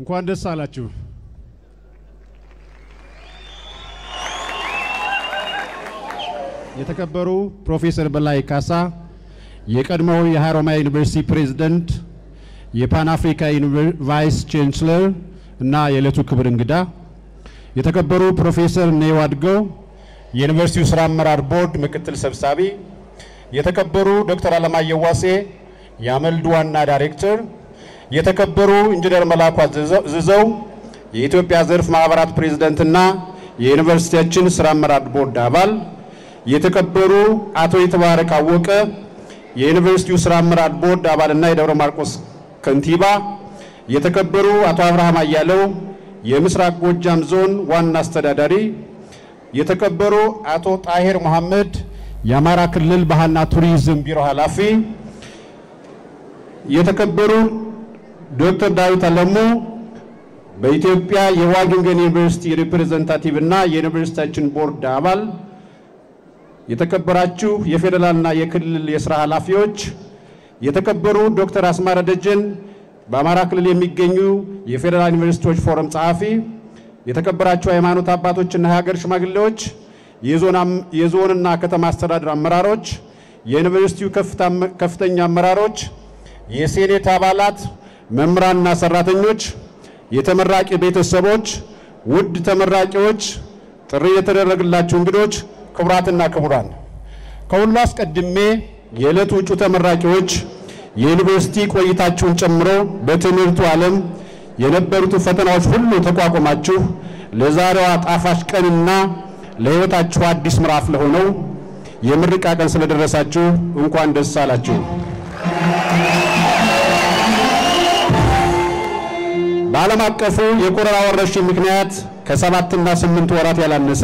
እንኳን ደስ አላችሁ። የተከበሩ ፕሮፌሰር በላይ ካሳ የቀድሞው የሃሮማያ ዩኒቨርሲቲ ፕሬዝዳንት የፓን አፍሪካ ቫይስ ቻንስለር እና የዕለቱ ክብር እንግዳ የተከበሩ ፕሮፌሰር ኔዋድጎ የዩኒቨርሲቲው ስራ አመራር ቦርድ ምክትል ሰብሳቢ የተከበሩ ዶክተር አለማየሁ ዋሴ የአመልድ ዋና ዳይሬክተር የተከበሩ ኢንጂነር መላኩ ዝዘው የኢትዮጵያ ዘርፍ ማህበራት ፕሬዝዳንትና የዩኒቨርሲቲያችን ስራ አመራር ቦርድ አባል የተከበሩ አቶ ይተባረክ አወቀ የዩኒቨርሲቲው ስራ አመራር ቦርድ አባልና የደብረ ማርቆስ ከንቲባ የተከበሩ አቶ አብርሃም አያለው የምስራቅ ጎጃም ዞን ዋና አስተዳዳሪ የተከበሩ አቶ ጣሂር መሐመድ የአማራ ክልል ባህልና ቱሪዝም ቢሮ ኃላፊ የተከበሩ ዶክተር ዳዊት አለሙ በኢትዮጵያ የዋግንገን ዩኒቨርሲቲ ሪፕሬዘንታቲቭ እና የዩኒቨርሲቲያችን ቦርድ አባል የተከበራችሁ የፌደራልና የክልል የሥራ ኃላፊዎች የተከበሩ ዶክተር አስማረ ደጀን በአማራ ክልል የሚገኙ የፌደራል ዩኒቨርሲቲዎች ፎረም ጸሐፊ የተከበራችሁ ሃይማኖት አባቶችና ሀገር ሽማግሌዎች የዞንና ከተማ አስተዳደር አመራሮች የዩኒቨርሲቲው ከፍተኛ አመራሮች የሴኔት አባላት መምህራንና ሰራተኞች የተመራቂ ቤተሰቦች ውድ ተመራቂዎች ጥሪ የተደረገላችሁ እንግዶች ክቡራትና ክቡራን ከሁሉ አስቀድሜ የዕለቱ ውጭ ተመራቂዎች የዩኒቨርሲቲ ቆይታችሁን ጨምሮ በትምህርቱ ዓለም የነበሩት ፈተናዎች ሁሉ ተቋቁማችሁ ለዛሬዋ ጣፋጭ ቀንና ለህይወታችሁ አዲስ ምዕራፍ ለሆነው የምርቃ ቀን ስለደረሳችሁ እንኳን ደስ አላችሁ። በዓለም አቀፉ የኮሮና ወረርሽኝ ምክንያት ከ7 እና 8 ወራት ያላነሰ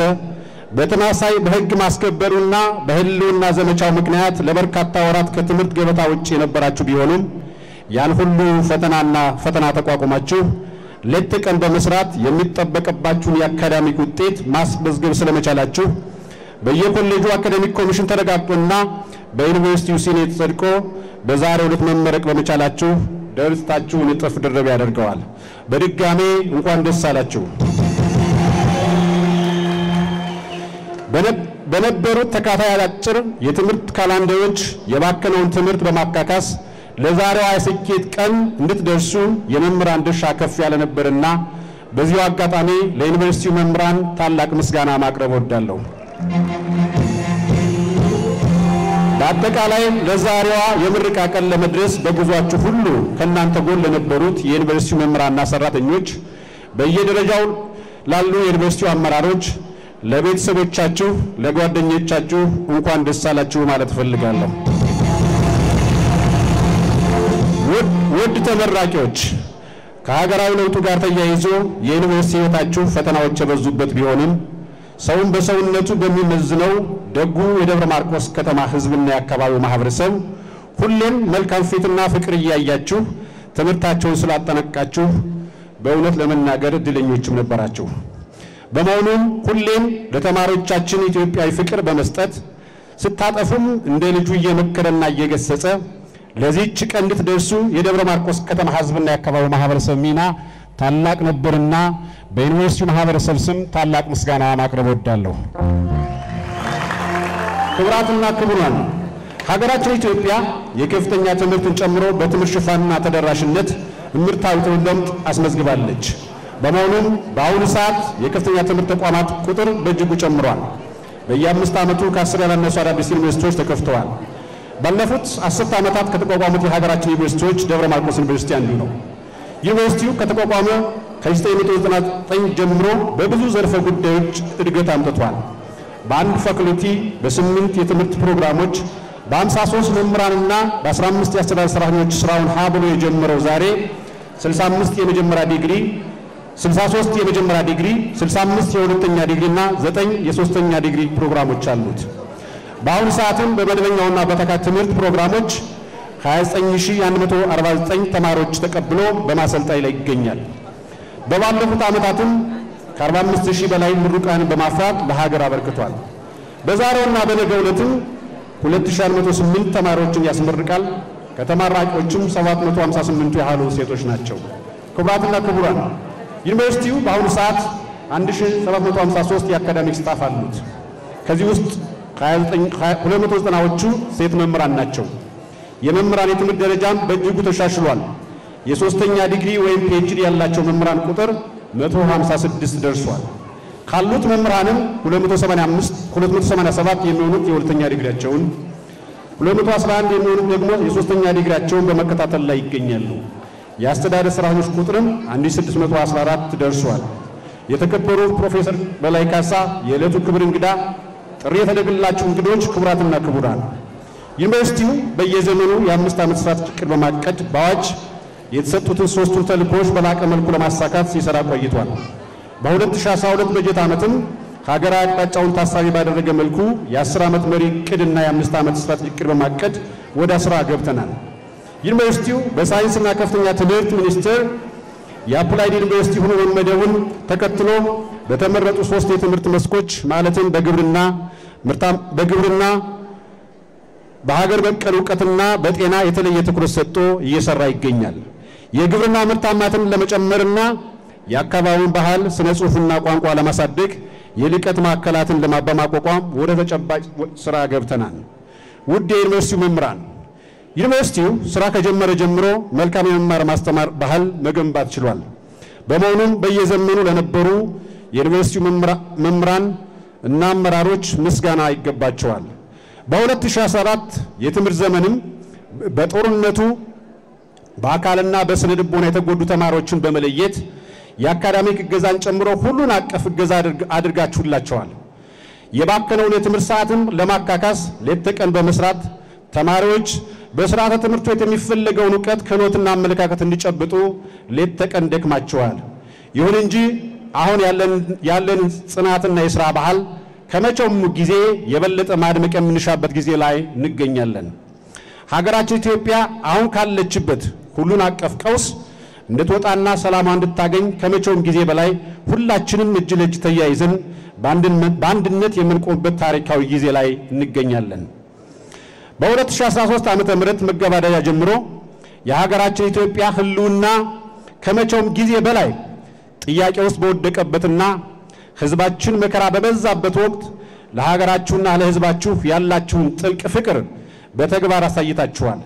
በተማሳይ በህግ ማስከበሩና በህልውና ዘመቻው ምክንያት ለበርካታ ወራት ከትምህርት ገበታ ውጪ የነበራችሁ ቢሆኑም ያን ሁሉ ፈተና ተቋቁማችሁ ሌት ቀን በመስራት የሚጠበቅባችሁን የአካዳሚክ ውጤት ማስመዝገብ ስለመቻላችሁ በየኮሌጁ አካዳሚክ ኮሚሽን ተረጋግጦና በዩኒቨርሲቲው ሲኔት ጸድቆ በዛሬው ዕለት መመረቅ በመቻላችሁ ደስታችሁን እጥፍ ድርብ ያደርገዋል። በድጋሜ እንኳን ደስ አላችሁ። በነበሩት ተካታይ አጭር የትምህርት ካላንደሮች የባከነውን ትምህርት በማካካስ ለዛሬው የስኬት ቀን እንድትደርሱ የመምህራን ድርሻ ከፍ ያለ ነበርና በዚሁ አጋጣሚ ለዩኒቨርሲቲው መምህራን ታላቅ ምስጋና ማቅረብ እወዳለሁ። በአጠቃላይ ለዛሬዋ የምርቃ ቀን ለመድረስ በጉዟችሁ ሁሉ ከናንተ ጎን ለነበሩት የዩኒቨርሲቲው መምህራንና ሰራተኞች በየደረጃው ላሉ የዩኒቨርሲቲው አመራሮች ለቤተሰቦቻችሁ ለጓደኞቻችሁ እንኳን ደስ አላችሁ ማለት ፈልጋለሁ። ውድ ተመራቂዎች ከሀገራዊ ለውጡ ጋር ተያይዞ የዩኒቨርሲቲ ህይወታችሁ ፈተናዎች የበዙበት ቢሆንም ሰውን በሰውነቱ በሚመዝነው ደጉ የደብረ ማርቆስ ከተማ ህዝብና የአካባቢው ማህበረሰብ ሁሌም መልካም ፊትና ፍቅር እያያችሁ ትምህርታችሁን ስላጠናቀቃችሁ በእውነት ለመናገር እድለኞችም ነበራችሁ። በመሆኑም ሁሌም ለተማሪዎቻችን ኢትዮጵያዊ ፍቅር በመስጠት ስታጠፉም እንደ ልጁ እየመከረና እየገሰጸ ለዚህች ቀን እንድትደርሱ የደብረ ማርቆስ ከተማ ህዝብና የአካባቢው ማህበረሰብ ሚና ታላቅ ነበርና በዩኒቨርሲቲው ማህበረሰብ ስም ታላቅ ምስጋና ማቅረብ እወዳለሁ። ክቡራትና ክቡራን ሀገራችን ኢትዮጵያ የከፍተኛ ትምህርትን ጨምሮ በትምህርት ሽፋንና ተደራሽነት ምርታዊ ለውጥ አስመዝግባለች። በመሆኑም በአሁኑ ሰዓት የከፍተኛ ትምህርት ተቋማት ቁጥር በእጅጉ ጨምሯል። በየ5 ዓመቱ ከ10 ያላነሱ አዳዲስ ዩኒቨርሲቲዎች ተከፍተዋል። ባለፉት 10 ዓመታት ከተቋቋሙት የሀገራችን ዩኒቨርሲቲዎች ደብረ ማርቆስ ዩኒቨርሲቲ አንዱ ነው። ዩኒቨርሲቲው ከተቋቋመ ከ1999 ጀምሮ በብዙ ዘርፈ ጉዳዮች እድገት አምጥቷል። በአንድ ፋኩልቲ በ8 የትምህርት ፕሮግራሞች በ53 መምህራንና በ15 የአስተዳደር ሰራተኞች ስራውን ሀብሎ የጀመረው ዛሬ 63 የመጀመሪያ ዲግሪ 65 የሁለተኛ ዲግሪና 9 የሶስተኛ ዲግሪ ፕሮግራሞች አሉት። በአሁኑ ሰዓትም በመደበኛውና በተካታይ ትምህርት ፕሮግራሞች 29149 ተማሪዎች ተቀብሎ በማሰልጠን ላይ ይገኛል። በባለፉት ዓመታትም ከ45000 በላይ ምሩቃን በማፍራት ለሀገር አበርክቷል። በዛሬውና በነገው ዕለትም 2108 ተማሪዎችን ያስመርቃል። ከተመራቂዎችም 758 ያህሉ ሴቶች ናቸው። ክቡራትና ክቡራን ዩኒቨርሲቲው በአሁኑ ሰዓት 1753 የአካዳሚክ ስታፍ አሉት። ከዚህ ውስጥ 290ዎቹ ሴት መምህራን ናቸው። የመምህራን የትምህርት ደረጃም በእጅጉ ተሻሽሏል። የሶስተኛ ዲግሪ ወይም ፒኤችዲ ያላቸው መምህራን ቁጥር 156 ደርሷል። ካሉት መምህራንም 287 የሚሆኑት የሁለተኛ ዲግሪያቸውን 211 የሚሆኑት ደግሞ የሶስተኛ ዲግሪያቸውን በመከታተል ላይ ይገኛሉ። የአስተዳደር ሰራተኞች ቁጥርም 1614 ደርሷል። የተከበሩ ፕሮፌሰር በላይ ካሳ የዕለቱ ክብር እንግዳ፣ ጥሪ የተደረገላችሁ እንግዶች፣ ክቡራትና ክቡራን ዩኒቨርሲቲው በየዘመኑ የ5 ዓመት ስራ እቅድ በማቀድ በአዋጅ የተሰጡትን ሶስቱን ተልእኮዎች በላቀ መልኩ ለማሳካት ሲሰራ ቆይቷል። በ2012 በጀት ዓመትም ሀገራዊ አቅጣጫውን ታሳቢ ባደረገ መልኩ የ10 ዓመት መሪ እቅድና የ5 ዓመት ስራ እቅድ በማቀድ ወደ ስራ ገብተናል። ዩኒቨርሲቲው በሳይንስና ከፍተኛ ትምህርት ሚኒስቴር የአፕላይድ ዩኒቨርሲቲ ሆኖ መመደቡን ተከትሎ በተመረጡ 3 የትምህርት መስኮች ማለትም በግብርና በሀገር በቀል ዕውቀትና በጤና የተለየ ትኩረት ሰጥቶ እየሰራ ይገኛል። የግብርና ምርታማነትን ለመጨመርና የአካባቢውን ባህል፣ ስነ ጽሑፍና ቋንቋ ለማሳደግ የልቀት ማዕከላትን በማቋቋም ወደ ተጨባጭ ስራ ገብተናል። ውድ የዩኒቨርሲቲው መምህራን ዩኒቨርሲቲው ስራ ከጀመረ ጀምሮ መልካም የመማር ማስተማር ባህል መገንባት ችሏል። በመሆኑም በየዘመኑ ለነበሩ የዩኒቨርሲቲው መምህራን እና አመራሮች ምስጋና ይገባቸዋል። በ2014 የትምህርት ዘመንም በጦርነቱ በአካልና በስነ ልቦና የተጎዱ ተማሪዎችን በመለየት የአካዳሚክ እገዛን ጨምሮ ሁሉን አቀፍ እገዛ አድርጋችሁላቸዋል። የባከነውን የትምህርት ሰዓትም ለማካካስ ሌት ተቀን በመስራት ተማሪዎች በስርዓተ ትምህርት ቤት የሚፈልገውን ዕውቀት፣ ክህሎትና አመለካከት እንዲጨብጡ ሌት ተቀን ደክማቸዋል። ይሁን እንጂ አሁን ያለን ጽናትና የሥራ ባህል ከመቼውም ጊዜ የበለጠ ማድመቅ የምንሻበት ጊዜ ላይ እንገኛለን። ሀገራችን ኢትዮጵያ አሁን ካለችበት ሁሉን አቀፍ ቀውስ እንድትወጣና ሰላሟ እንድታገኝ ከመቼውም ጊዜ በላይ ሁላችንም እጅ ለእጅ ተያይዘን በአንድነት የምንቆምበት ታሪካዊ ጊዜ ላይ እንገኛለን። በ2013 ዓመተ ምህረት መገባደጃ ጀምሮ የሀገራችን ኢትዮጵያ ህልውና ከመቼውም ጊዜ በላይ ጥያቄ ውስጥ በወደቀበትና ህዝባችን መከራ በበዛበት ወቅት ለሀገራችሁና ለህዝባችሁ ያላችሁን ጥልቅ ፍቅር በተግባር አሳይታችኋል።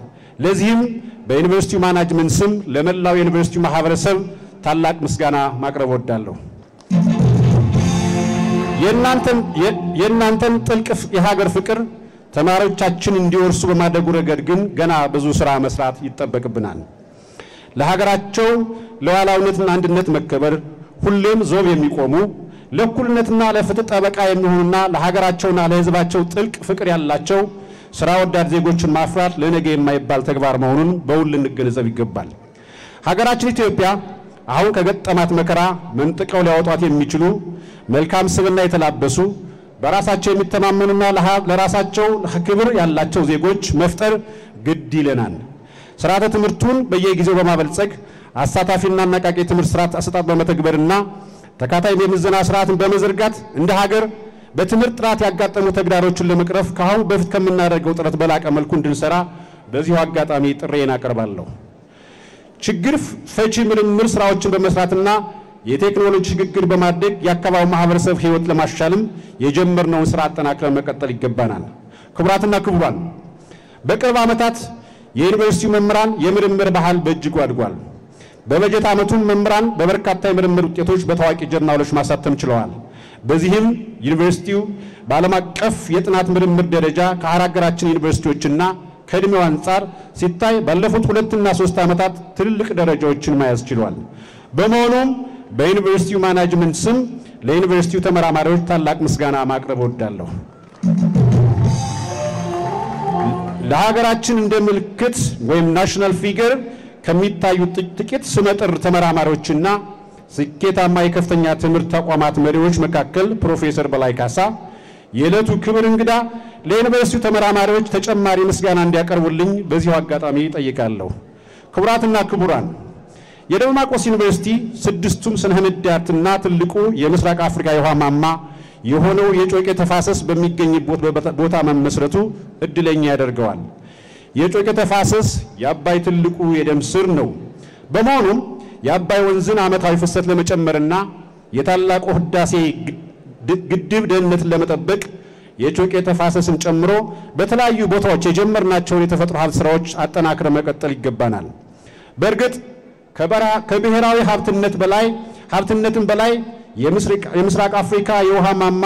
ለዚህም በዩኒቨርሲቲው ማናጅመንት ስም ለመላው ዩኒቨርሲቲው ማህበረሰብ ታላቅ ምስጋና ማቅረብ ወዳለሁ። የእናንተን ጥልቅ የሀገር ፍቅር ተማሪዎቻችን እንዲወርሱ በማድረጉ ረገድ ግን ገና ብዙ ስራ መስራት ይጠበቅብናል። ለሀገራቸው ለሉዓላዊነትና አንድነት መከበር ሁሌም ዘብ የሚቆሙ ለእኩልነትና ለፍትህ ጠበቃ የሚሆኑና ለሀገራቸውና ለህዝባቸው ጥልቅ ፍቅር ያላቸው ስራ ወዳድ ዜጎችን ማፍራት ለነገ የማይባል ተግባር መሆኑን በውል ልንገነዘብ ይገባል። ሀገራችን ኢትዮጵያ አሁን ከገጠማት መከራ መንጥቀው ሊያወጧት የሚችሉ መልካም ስብዕና የተላበሱ በራሳቸው የሚተማመኑና ለራሳቸው ክብር ያላቸው ዜጎች መፍጠር ግድ ይለናል። ስርዓተ ትምህርቱን በየጊዜው በማበልጸግ አሳታፊና አነቃቂ ትምህርት ስርዓት አሰጣጥ በመተግበርና ተካታይ የምዘና ስርዓትን በመዘርጋት እንደ ሀገር በትምህርት ጥራት ያጋጠሙ ተግዳሮችን ለመቅረፍ ከአሁን በፊት ከምናደርገው ጥረት በላቀ መልኩ እንድንሰራ በዚሁ አጋጣሚ ጥሬን አቀርባለሁ። ችግር ፈቺ ምርምር ስራዎችን በመስራትና የቴክኖሎጂ ሽግግር በማድረግ የአካባቢው ማህበረሰብ ህይወት ለማሻሻልም የጀመርነውን ስራ አጠናክረን መቀጠል ይገባናል። ክቡራትና ክቡራን በቅርብ ዓመታት የዩኒቨርሲቲው መምህራን የምርምር ባህል በእጅጉ አድጓል። በበጀት ዓመቱም መምህራን በበርካታ የምርምር ውጤቶች በታዋቂ ጀርናሎች ማሳተም ችለዋል። በዚህም ዩኒቨርሲቲው በዓለም አቀፍ የጥናት ምርምር ደረጃ ከሀገራችን ዩኒቨርሲቲዎችና ከእድሜው አንጻር ሲታይ ባለፉት 2 እና 3 ዓመታት ትልልቅ ደረጃዎችን መያዝ ችሏል። በመሆኑም በዩኒቨርሲቲው ማናጅመንት ስም ለዩኒቨርሲቲው ተመራማሪዎች ታላቅ ምስጋና ማቅረብ ወዳለሁ። ለሀገራችን እንደ ምልክት ወይም ናሽናል ፊገር ከሚታዩ ጥቂት ስመጥር ተመራማሪዎችና ስኬታማ የከፍተኛ ትምህርት ተቋማት መሪዎች መካከል ፕሮፌሰር በላይ ካሳ የዕለቱ ክብር እንግዳ ለዩኒቨርሲቲው ተመራማሪዎች ተጨማሪ ምስጋና እንዲያቀርቡልኝ በዚሁ አጋጣሚ ጠይቃለሁ። ክቡራትና ክቡራን የደቡብ ማርቆስ ዩኒቨርሲቲ 6ቱም ስነ ምህዳርና ትልቁ የምስራቅ አፍሪካ የውሃ ማማ የሆነው የጮቄ ተፋሰስ በሚገኝበት ቦታ መመስረቱ እድለኛ ያደርገዋል። የጮቄ ተፋሰስ የአባይ ትልቁ የደም ስር ነው። በመሆኑም የአባይ ወንዝን ዓመታዊ ፍሰት ለመጨመርና የታላቁ ህዳሴ ግድብ ደህንነትን ለመጠበቅ የጮቄ ተፋሰስን ጨምሮ በተለያዩ ቦታዎች የጀመርናቸውን የተፈጥሮ ሀብት ስራዎች አጠናክረን መቀጠል ይገባናል። በእርግጥ ከብሔራዊ ሀብትነትን በላይ የምስራቅ አፍሪካ የውሃ ማማ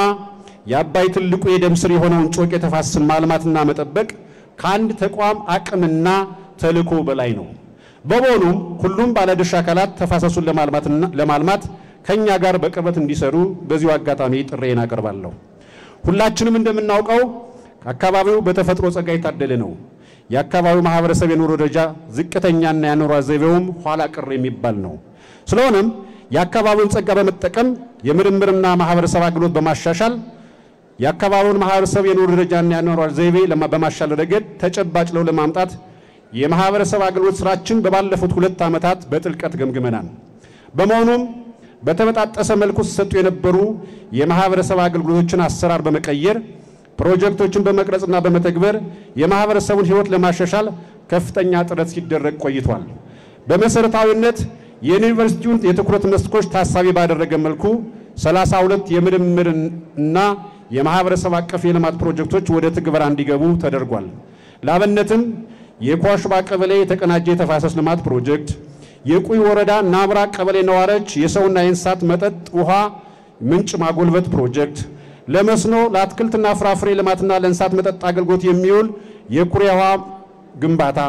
የአባይ ትልቁ የደም ስር የሆነውን ጮቄ ተፋሰስን ማልማትና መጠበቅ ከአንድ ተቋም አቅምና ተልዕኮ በላይ ነው። በመሆኑም ሁሉም ባለድርሻ አካላት ተፋሰሱን ለማልማት ከኛ ጋር በቅርበት እንዲሰሩ በዚሁ አጋጣሚ ጥሬን አቀርባለሁ። ሁላችንም እንደምናውቀው አካባቢው በተፈጥሮ ጸጋ የታደለ ነው። የአካባቢው ማህበረሰብ የኑሮ ደረጃ ዝቅተኛና የኑሮ ዘይቤውም ኋላ ቀር የሚባል ነው። ስለሆነም የአካባቢውን ጸጋ በመጠቀም የምርምርና ማህበረሰብ አገልግሎት በማሻሻል የአካባቢውን ማህበረሰብ የኑሮ ደረጃና የኑሮ ዘይቤ በማሻሻል ረገድ ተጨባጭ ለውጥ ለማምጣት የማህበረሰብ አገልግሎት ስራችን በባለፉት 2 ዓመታት በጥልቀት ገምግመናል። በመሆኑም በተመጣጠሰ መልኩ ሲሰጡ የነበሩ የማህበረሰብ አገልግሎቶችን አሰራር በመቀየር ፕሮጀክቶችን በመቅረጽና በመተግበር የማህበረሰቡን ህይወት ለማሻሻል ከፍተኛ ጥረት ሲደረግ ቆይቷል። በመሰረታዊነት የዩኒቨርሲቲውን የትኩረት መስኮች ታሳቢ ባደረገ መልኩ 32 የምርምርና የማህበረሰብ አቀፍ የልማት ፕሮጀክቶች ወደ ትግበራ እንዲገቡ ተደርጓል። ላብነትም የኳሽባ ቀበሌ የተቀናጀ የተፋሰስ ልማት ፕሮጀክት፣ የቁይ ወረዳ ናብራ ቀበሌ ነዋሪዎች የሰውና የእንስሳት መጠጥ ውሃ ምንጭ ማጎልበት ፕሮጀክት፣ ለመስኖ ለአትክልትና ፍራፍሬ ልማትና ለእንስሳት መጠጥ አገልግሎት የሚውል የኩሬ ውሃ ግንባታ፣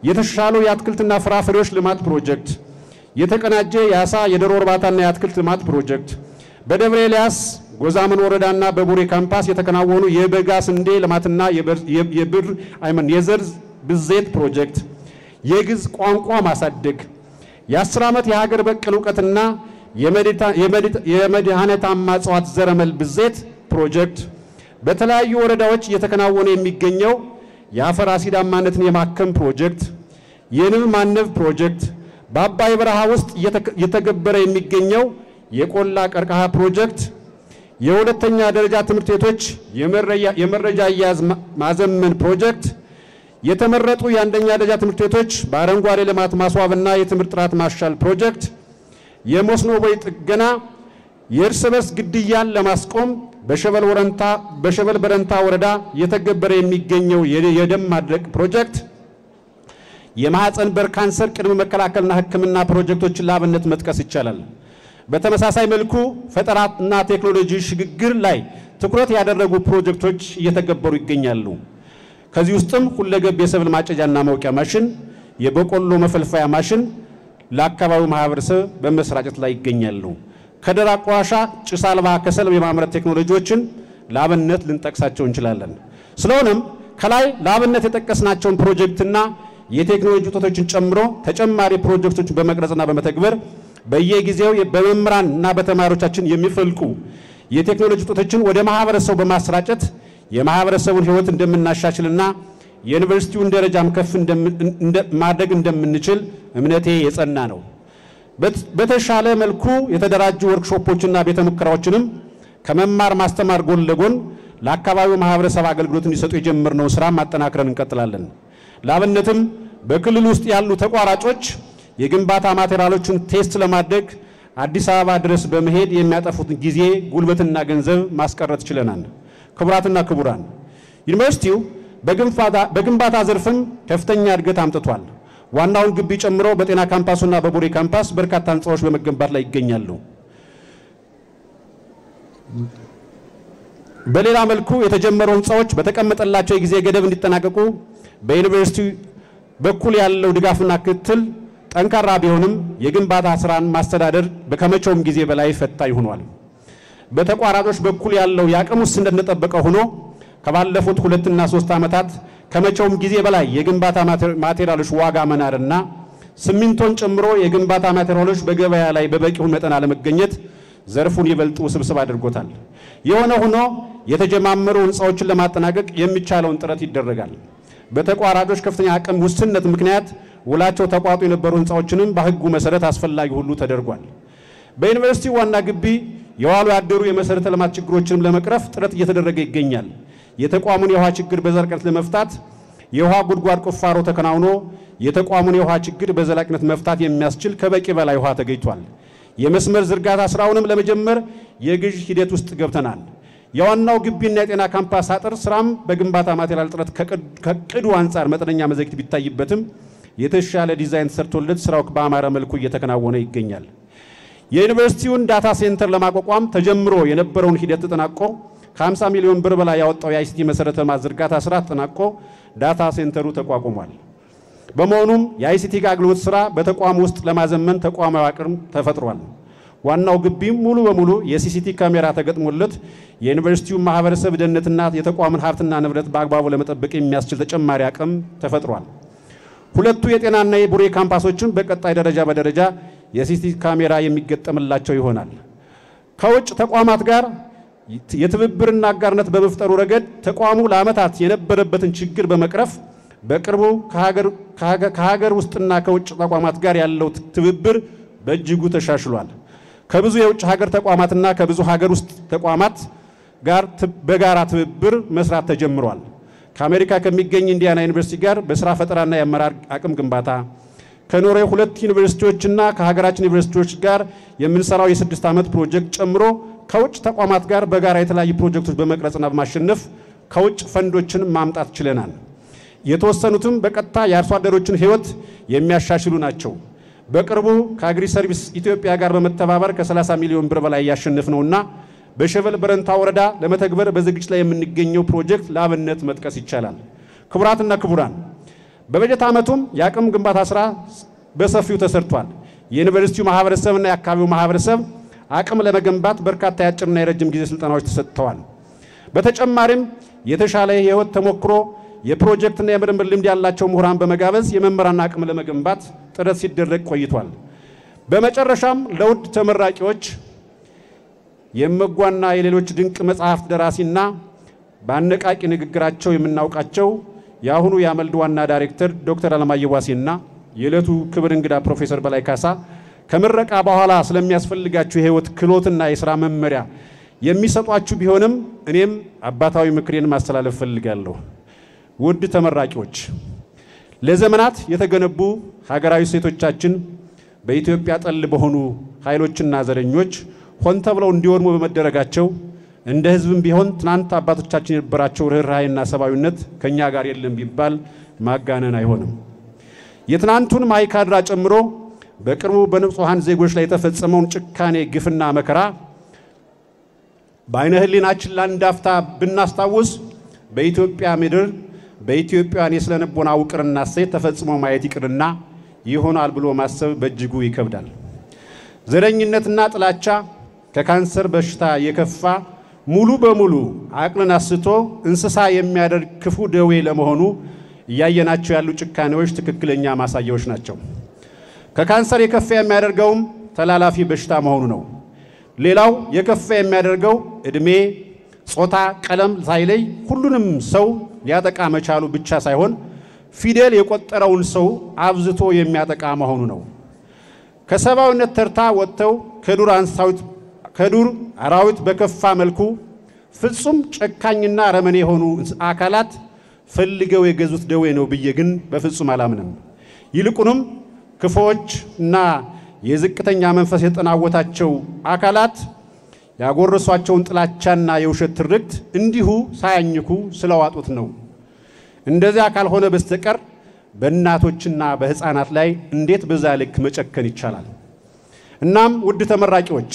የተሻሉ የአትክልትና ፍራፍሬዎች ልማት ፕሮጀክት፣ የተቀናጀ የአሳ የዶሮ እርባታና የአትክልት ልማት ፕሮጀክት፣ በደብረ ኤልያስ ጎዛመን ወረዳና በቡሬ ካምፓስ የተከናወኑ የበጋ ስንዴ ልማትና የዘር ብዜት ፕሮጀክት፣ የግዕዝ ቋንቋ ማሳደግ፣ የ10 ዓመት የሀገር በቀል ዕውቀትና የመድኃኒታማ እጽዋት ዘረመል ብዜት ፕሮጀክት፣ በተለያዩ ወረዳዎች እየተከናወነ የሚገኘው የአፈር አሲዳማነትን የማከም ፕሮጀክት፣ የንብ ማነብ ፕሮጀክት፣ በአባይ በረሃ ውስጥ እየተገበረ የሚገኘው የቆላ ቀርከሃ ፕሮጀክት፣ የሁለተኛ ደረጃ ትምህርት ቤቶች የመረጃ አያያዝ ማዘመን ፕሮጀክት፣ የተመረጡ የአንደኛ ደረጃ ትምህርት ቤቶች በአረንጓዴ ልማት ማስዋብና የትምህርት ጥራት ማሻል ፕሮጀክት፣ የመስኖ ቦይ ጥገና፣ የእርስ በርስ ግድያን ለማስቆም በሸበል በረንታ ወረዳ እየተገበረ የሚገኘው የደም ማድረቅ ፕሮጀክት፣ የማህፀን በር ካንሰር ቅድመ መከላከልና ሕክምና ፕሮጀክቶችን ላብነት መጥቀስ ይቻላል። በተመሳሳይ መልኩ ፈጠራና ቴክኖሎጂ ሽግግር ላይ ትኩረት ያደረጉ ፕሮጀክቶች እየተገበሩ ይገኛሉ። ከዚህ ውስጥም ሁለገብ የሰብል ማጨጃና መውቂያ ማሽን፣ የበቆሎ መፈልፈያ ማሽን ለአካባቢው ማህበረሰብ በመስራጨት ላይ ይገኛሉ። ከደረቅ ቆሻሻ ጭስ አልባ ከሰል የማምረት ቴክኖሎጂዎችን ላብነት ልንጠቅሳቸው እንችላለን። ስለሆነም ከላይ ላብነት የጠቀስናቸውን ፕሮጀክትና የቴክኖሎጂ ውጤቶችን ጨምሮ ተጨማሪ ፕሮጀክቶችን በመቅረጽና በመተግበር በየጊዜው በመምህራንና በተማሪዎቻችን የሚፈልቁ የቴክኖሎጂ ውጤቶችን ወደ ማህበረሰቡ በማስራጨት የማህበረሰቡን ህይወት እንደምናሻሽልና የዩኒቨርሲቲውን ደረጃም ከፍ ማድረግ እንደምንችል እምነቴ የጸና ነው። በተሻለ መልኩ የተደራጁ ወርክሾፖችና ቤተ ሙከራዎችንም ከመማር ማስተማር ጎን ለጎን ለአካባቢው ማህበረሰብ አገልግሎት እንዲሰጡ የጀመርነው ስራ ማጠናከርን እንቀጥላለን። ላብነትም በክልል ውስጥ ያሉ ተቋራጮች የግንባታ ማቴሪያሎችን ቴስት ለማድረግ አዲስ አበባ ድረስ በመሄድ የሚያጠፉትን ጊዜ ጉልበትና ገንዘብ ማስቀረት ችለናል። ክቡራትና ክቡራን፣ ዩኒቨርሲቲው በግንባታ ዘርፍም ከፍተኛ እድገት አምጥቷል። ዋናውን ግቢ ጨምሮ በጤና ካምፓሱና በቡሬ ካምፓስ በርካታ ህንጻዎች በመገንባት ላይ ይገኛሉ። በሌላ መልኩ የተጀመሩ ህንጻዎች በተቀመጠላቸው የጊዜ ገደብ እንዲጠናቀቁ በዩኒቨርሲቲ በኩል ያለው ድጋፍና ክትትል ጠንካራ ቢሆንም የግንባታ ስራን ማስተዳደር ከመቼውም ጊዜ በላይ ፈታኝ ሆኗል። በተቋራጮች በኩል ያለው የአቅም ውስንነት እንደተጠበቀ ሆኖ ከባለፉት 2 እና 3 ዓመታት ከመቼውም ጊዜ በላይ የግንባታ ማቴሪያሎች ዋጋ መናርና ሲሚንቶን ጨምሮ የግንባታ ማቴሪያሎች በገበያ ላይ በበቂ መጠን አለመገኘት ዘርፉን ይበልጥ ውስብስብ አድርጎታል። የሆነ ሆኖ የተጀማመሩ ህንጻዎችን ለማጠናቀቅ የሚቻለውን ጥረት ይደረጋል። በተቋራጮች ከፍተኛ አቅም ውስንነት ምክንያት ውላቸው ተቋርጦ የነበሩ ህንጻዎችንም በህጉ መሰረት አስፈላጊ ሁሉ ተደርጓል። በዩኒቨርሲቲ ዋና ግቢ የዋሉ ያደሩ የመሰረተ ልማት ችግሮችንም ለመቅረፍ ጥረት እየተደረገ ይገኛል። የተቋሙን የውሃ ችግር በዘላቂነት ለመፍታት የውሃ ጉድጓድ ቁፋሮ ተከናውኖ የተቋሙን የውሃ ችግር በዘላቂነት መፍታት የሚያስችል ከበቂ በላይ ውሃ ተገኝቷል። የመስመር ዝርጋታ ስራውንም ለመጀመር የግዥ ሂደት ውስጥ ገብተናል። የዋናው ግቢና የጤና ካምፓስ አጥር ስራም በግንባታ ማቴሪያል ጥረት ከቅዱ አንፃር መጠነኛ መዘግየት ቢታይበትም የተሻለ ዲዛይን ተሰርቶለት ስራው በአማረ መልኩ እየተከናወነ ይገኛል። የዩኒቨርሲቲውን ዳታ ሴንተር ለማቋቋም ተጀምሮ የነበረውን ሂደት ተጠናቆ ከ50 ሚሊዮን ብር በላይ ያወጣው የአይሲቲ መሰረተ ልማት ዝርጋታ ስራ ተጠናቆ ዳታ ሴንተሩ ተቋቁሟል። በመሆኑም የአይሲቲ አገልግሎት ስራ በተቋም ውስጥ ለማዘመን ተቋማዊ አቅም ተፈጥሯል። ዋናው ግቢም ሙሉ በሙሉ የሲሲቲ ካሜራ ተገጥሞለት የዩኒቨርሲቲው ማህበረሰብ ደህንነትና የተቋሙን ሀብትና ንብረት በአግባቡ ለመጠበቅ የሚያስችል ተጨማሪ አቅም ተፈጥሯል። ሁለቱ የጤናና የቡሬ ካምፓሶችን በቀጣይ ደረጃ በደረጃ የሲሲቲ ካሜራ የሚገጠምላቸው ይሆናል። ከውጭ ተቋማት ጋር የትብብርና አጋርነት በመፍጠሩ ረገድ ተቋሙ ለዓመታት የነበረበትን ችግር በመቅረፍ በቅርቡ ከሀገር ውስጥና ከውጭ ተቋማት ጋር ያለው ትብብር በእጅጉ ተሻሽሏል። ከብዙ የውጭ ሀገር ተቋማትና ከብዙ ሀገር ውስጥ ተቋማት ጋር በጋራ ትብብር መስራት ተጀምሯል። ከአሜሪካ ከሚገኝ ኢንዲያና ዩኒቨርሲቲ ጋር በስራ ፈጠራና የአመራር አቅም ግንባታ፣ ከኖርዌይ 2 ዩኒቨርሲቲዎችና ከሀገራችን ዩኒቨርሲቲዎች ጋር የምንሰራው የ6 ዓመት ፕሮጀክት ጨምሮ ከውጭ ተቋማት ጋር በጋራ የተለያዩ ፕሮጀክቶች በመቅረጽና በማሸነፍ ከውጭ ፈንዶችን ማምጣት ችለናል። የተወሰኑትም በቀጥታ የአርሶ አደሮችን ህይወት የሚያሻሽሉ ናቸው። በቅርቡ ከአግሪ ሰርቪስ ኢትዮጵያ ጋር በመተባበር ከ30 ሚሊዮን ብር በላይ ያሸነፍነውና በሸበል በረንታ ወረዳ ለመተግበር በዝግጅት ላይ የምንገኘው ፕሮጀክት ለአብነት መጥቀስ ይቻላል። ክቡራትና ክቡራን፣ በበጀት ዓመቱም የአቅም ግንባታ ስራ በሰፊው ተሰርቷል። የዩኒቨርሲቲው ማህበረሰብና የአካባቢው ማህበረሰብ አቅም ለመገንባት በርካታ የአጭርና የረጅም ጊዜ ስልጠናዎች ተሰጥተዋል። በተጨማሪም የተሻለ የህይወት ተሞክሮ የፕሮጀክትና የምርምር ልምድ ያላቸው ምሁራን በመጋበዝ የመምህራን አቅም ለመገንባት ጥረት ሲደረግ ቆይቷል። በመጨረሻም ለውድ ተመራቂዎች የመጓና የሌሎች ድንቅ መጽሐፍት ደራሲና በአነቃቂ ንግግራቸው የምናውቃቸው የአሁኑ የአመልድ ዋና ዳይሬክተር ዶክተር አለማየሁ ዋሴና የዕለቱ ክብር እንግዳ ፕሮፌሰር በላይ ካሳ ከምረቃ በኋላ ስለሚያስፈልጋችሁ የህይወት ክህሎትና የሥራ መመሪያ የሚሰጧችሁ ቢሆንም እኔም አባታዊ ምክሬን ማስተላለፍ ፈልጋለሁ። ውድ ተመራቂዎች፣ ለዘመናት የተገነቡ ሀገራዊ ሴቶቻችን በኢትዮጵያ ጠል በሆኑ ኃይሎችና ዘረኞች ሆን ተብለው እንዲወድሙ በመደረጋቸው እንደ ህዝብም ቢሆን ትናንት አባቶቻችን የነበራቸው ርህራሄና ሰብአዊነት ከኛ ጋር የለም ቢባል ማጋነን አይሆንም። የትናንቱን ማይካድራ ጨምሮ በቅርቡ በንጹሃን ዜጎች ላይ የተፈጸመውን ጭካኔ ግፍና መከራ በአይነ ህሊናችን ላንዳፍታ ብናስታውስ በኢትዮጵያ ምድር በኢትዮጵያውያን የስለንቦና ውቅርና ሴት ተፈጽሞ ማየት ይቅርና ይሆናል ብሎ ማሰብ በእጅጉ ይከብዳል። ዘረኝነትና ጥላቻ ከካንሰር በሽታ የከፋ ሙሉ በሙሉ አቅልን አስቶ እንስሳ የሚያደርግ ክፉ ደዌ ለመሆኑ እያየናቸው ያሉ ጭካኔዎች ትክክለኛ ማሳያዎች ናቸው። ከካንሰር የከፋ የሚያደርገውም ተላላፊ በሽታ መሆኑ ነው። ሌላው የከፋ የሚያደርገው እድሜ፣ ጾታ፣ ቀለም ሳይለይ ሁሉንም ሰው ሊያጠቃ መቻሉ ብቻ ሳይሆን ፊደል የቆጠረውን ሰው አብዝቶ የሚያጠቃ መሆኑ ነው። ከሰብአዊነት ተርታ ወጥተው ከዱር አራዊት በከፋ መልኩ ፍጹም ጨካኝና አረመኔ የሆኑ አካላት ፈልገው የገዙት ደዌ ነው ብዬ ግን በፍጹም አላምንም። ይልቁንም ክፎች እና የዝቅተኛ መንፈስ የተጠናወታቸው አካላት ያጎረሷቸውን ጥላቻና የውሸት ትርክት እንዲሁ ሳያኝኩ ስለዋጡት ነው። እንደዚያ ካልሆነ በስተቀር በእናቶችና በህፃናት ላይ እንዴት በዛ ልክ መጨከን ይቻላል? እናም ውድ ተመራቂዎች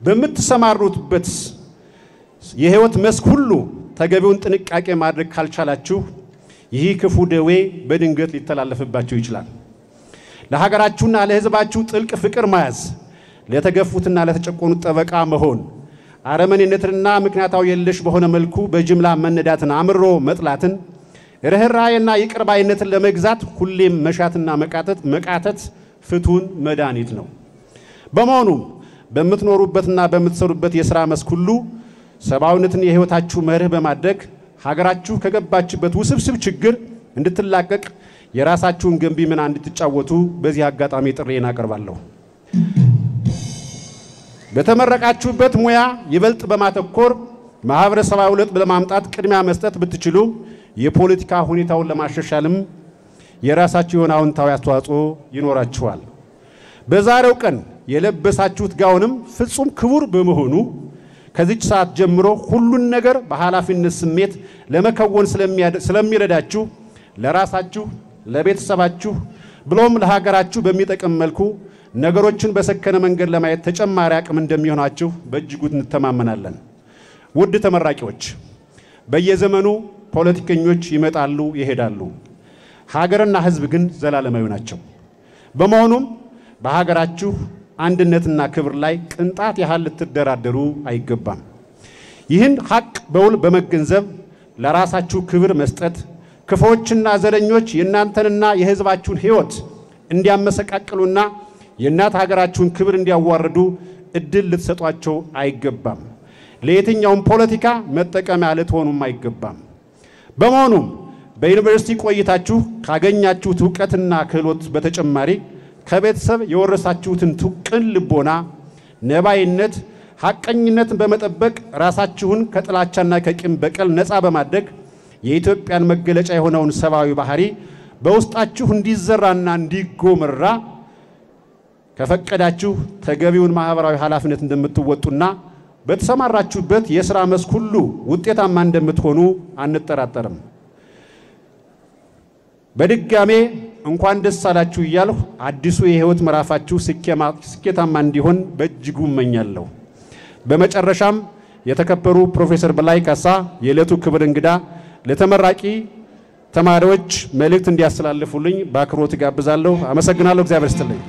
በምትሰማሩበት የህይወት መስክ ሁሉ ተገቢውን ጥንቃቄ ማድረግ ካልቻላችሁ ይህ ክፉ ደዌ በድንገት ሊተላለፍባችሁ ይችላል። ለሀገራችሁና ለህዝባችሁ ጥልቅ ፍቅር መያዝ፣ ለተገፉትና ለተጨቆኑት ጠበቃ መሆን፣ አረመኔነትና ምክንያታዊ የለሽ በሆነ መልኩ በጅምላ መነዳትን አምሮ መጥላትን፣ ርህራሄና ይቅር ባይነትን ለመግዛት ሁሌም መሻትና መቃተት ፍቱን መድኃኒት ነው። በመሆኑም በምትኖሩበትና በምትሰሩበት የሥራ መስክ ሁሉ ሰብአዊነትን የህይወታችሁ መርህ በማድረግ ሀገራችሁ ከገባችበት ውስብስብ ችግር እንድትላቀቅ የራሳችሁን ገንቢ ሚና እንድትጫወቱ በዚህ አጋጣሚ ጥሪዬን አቀርባለሁ። በተመረቃችሁበት ሙያ ይበልጥ በማተኮር ማህበረሰባዊ ለውጥ ለማምጣት ቅድሚያ መስጠት ብትችሉ የፖለቲካ ሁኔታውን ለማሻሻልም የራሳችሁ የሆነ አዎንታዊ አስተዋጽኦ ይኖራችኋል። በዛሬው ቀን የለበሳችሁት ጋውንም ፍጹም ክቡር በመሆኑ ከዚች ሰዓት ጀምሮ ሁሉን ነገር በኃላፊነት ስሜት ለመከወን ስለሚረዳችሁ ለራሳችሁ ለቤተሰባችሁ ብሎም ለሀገራችሁ በሚጠቅም መልኩ ነገሮችን በሰከነ መንገድ ለማየት ተጨማሪ አቅም እንደሚሆናችሁ በእጅጉ እንተማመናለን። ውድ ተመራቂዎች፣ በየዘመኑ ፖለቲከኞች ይመጣሉ ይሄዳሉ። ሀገርና ሕዝብ ግን ዘላለማዊ ናቸው። በመሆኑም በሀገራችሁ አንድነትና ክብር ላይ ቅንጣት ያህል ልትደራደሩ አይገባም። ይህን ሐቅ በውል በመገንዘብ ለራሳችሁ ክብር መስጠት ክፎችና ዘረኞች የእናንተንና የሕዝባችሁን ሕይወት እንዲያመሰቃቅሉና የእናት ሀገራችሁን ክብር እንዲያዋርዱ እድል ልትሰጧቸው አይገባም። ለየትኛውም ፖለቲካ መጠቀሚያ ልትሆኑም አይገባም። በመሆኑም በዩኒቨርሲቲ ቆይታችሁ ካገኛችሁት ዕውቀትና ክህሎት በተጨማሪ ከቤተሰብ የወረሳችሁትን ቅን ልቦና፣ ነባይነት፣ ሐቀኝነትን በመጠበቅ ራሳችሁን ከጥላቻና ከቂም በቀል ነፃ በማድረግ የኢትዮጵያን መገለጫ የሆነውን ሰብአዊ ባህሪ በውስጣችሁ እንዲዘራና እንዲጎመራ ከፈቀዳችሁ ተገቢውን ማህበራዊ ኃላፊነት እንደምትወጡና በተሰማራችሁበት የሥራ መስክ ሁሉ ውጤታማ እንደምትሆኑ አንጠራጠርም። በድጋሜ እንኳን ደስ አላችሁ እያልሁ አዲሱ የህይወት ምዕራፋችሁ ስኬታማ እንዲሆን በእጅጉ እመኛለሁ። በመጨረሻም የተከበሩ ፕሮፌሰር በላይ ካሳ የዕለቱ ክብር እንግዳ ለተመራቂ ተማሪዎች መልእክት እንዲያስተላልፉልኝ በአክብሮት ጋብዛለሁ። አመሰግናለሁ። እግዚአብሔር ይስጥልኝ።